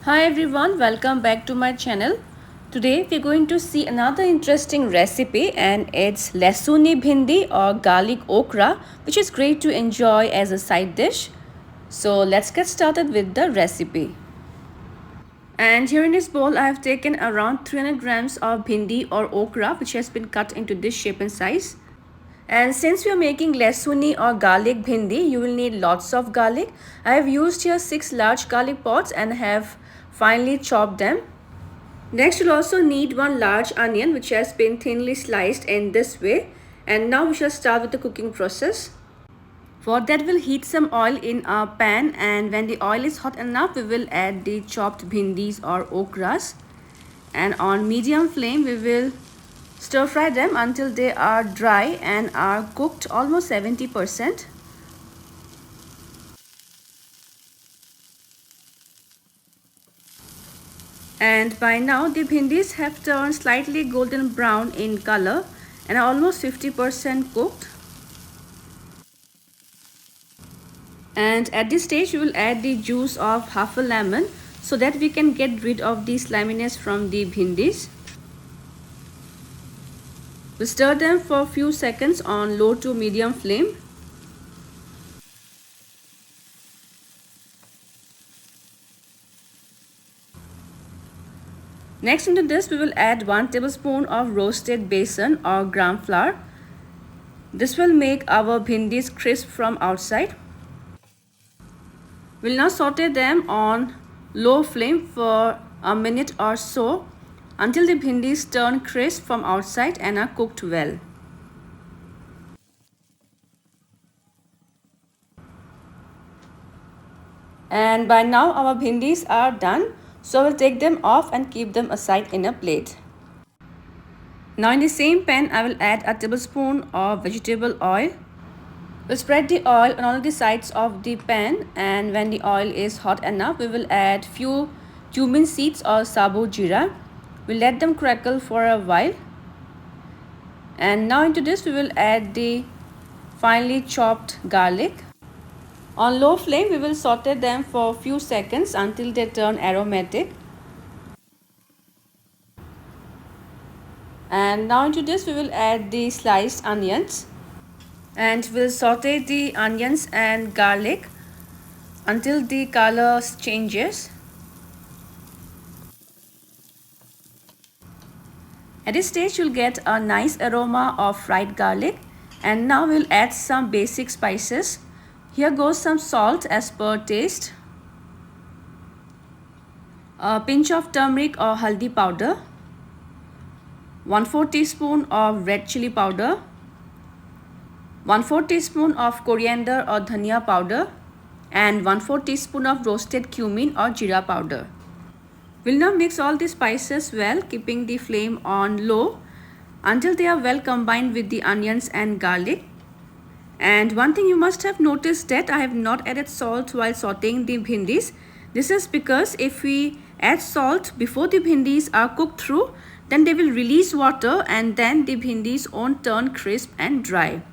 Hi everyone, welcome back to my channel. Today we're going to see another interesting recipe and it's Lahsuni Bhindi or garlic okra, which is great to enjoy as a side dish. So let's get started with the recipe. And here in this bowl I have taken around 300 grams of bhindi or okra, which has been cut into this shape and size. And since we are making lahsuni or garlic bhindi, you will need lots of garlic. I have used here 6 large garlic pods and have finely chopped them. Next, you'll also need 1 large onion which has been thinly sliced in this way. And now we shall start with the cooking process. For that, we'll heat some oil in a pan, and when the oil is hot enough, we will add the chopped bhindis or okras. And on medium flame, we will stir fry them until they are dry and are cooked almost 70%. And by now the bhindis have turned slightly golden brown in color and are almost 50% cooked. And at this stage we will add the juice of half a lemon so that we can get rid of the sliminess from the bhindis. We'll stir them for a few seconds on low to medium flame. Next, into this we will add 1 tablespoon of roasted besan or gram flour. This will make our bhindis crisp from outside. We'll now saute them on low flame for a minute or so until the bhindis turn crisp from outside and are cooked well. And by now our bhindis are done. So I will take them off and keep them aside in a plate. Now in the same pan I will add a tablespoon of vegetable oil. We'll spread the oil on all the sides of the pan, and when the oil is hot enough we will add few cumin seeds or sabu jeera. We'll let them crackle for a while. And now into this we will add the finely chopped garlic. On low flame, we will saute them for a few seconds until they turn aromatic. And now into this, we will add the sliced onions. And we'll saute the onions and garlic until the color changes. At this stage, you'll get a nice aroma of fried garlic. And now we'll add some basic spices. Here goes some salt as per taste, a pinch of turmeric or haldi powder, 1/4 teaspoon of red chilli powder, 1/4 teaspoon of coriander or dhania powder, and 1/4 teaspoon of roasted cumin or jeera powder. We'll now mix all the spices well, keeping the flame on low until they are well combined with the onions and garlic. And one thing you must have noticed that I have not added salt while sauteing the bhindis. This is because if we add salt before the bhindis are cooked through, then they will release water and then the bhindis won't turn crisp and dry.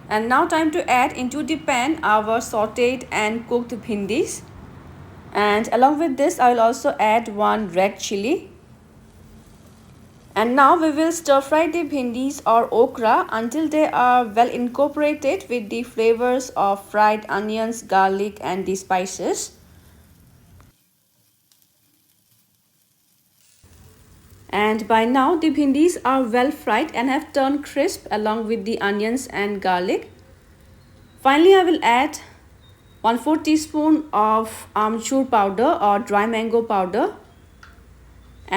And now time to add into the pan our sauteed and cooked bhindis. And along with this I will also add 1 red chilli. And now we will stir fry the bhindis or okra until they are well incorporated with the flavors of fried onions, garlic and the spices. And by now the bhindis are well fried and have turned crisp along with the onions and garlic. Finally, I will add 1/4 teaspoon of Aamchud powder or dry mango powder,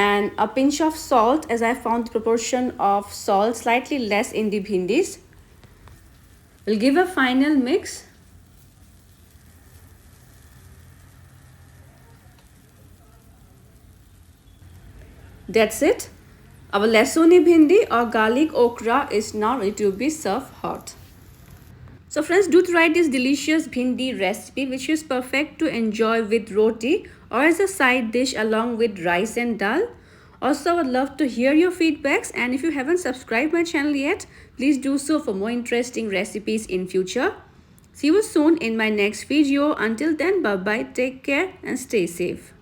and a pinch of salt, as I found the proportion of salt slightly less in the bhindis. We'll give a final mix. That's it. Our Lahsuni Bhindi or garlic okra is now ready to be served hot. So friends, do try this delicious bhindi recipe, which is perfect to enjoy with roti or as a side dish along with rice and dal. Also, I would love to hear your feedbacks, and if you haven't subscribed my channel yet, please do so for more interesting recipes in future. See you soon in my next video. Until then, bye bye, take care and stay safe.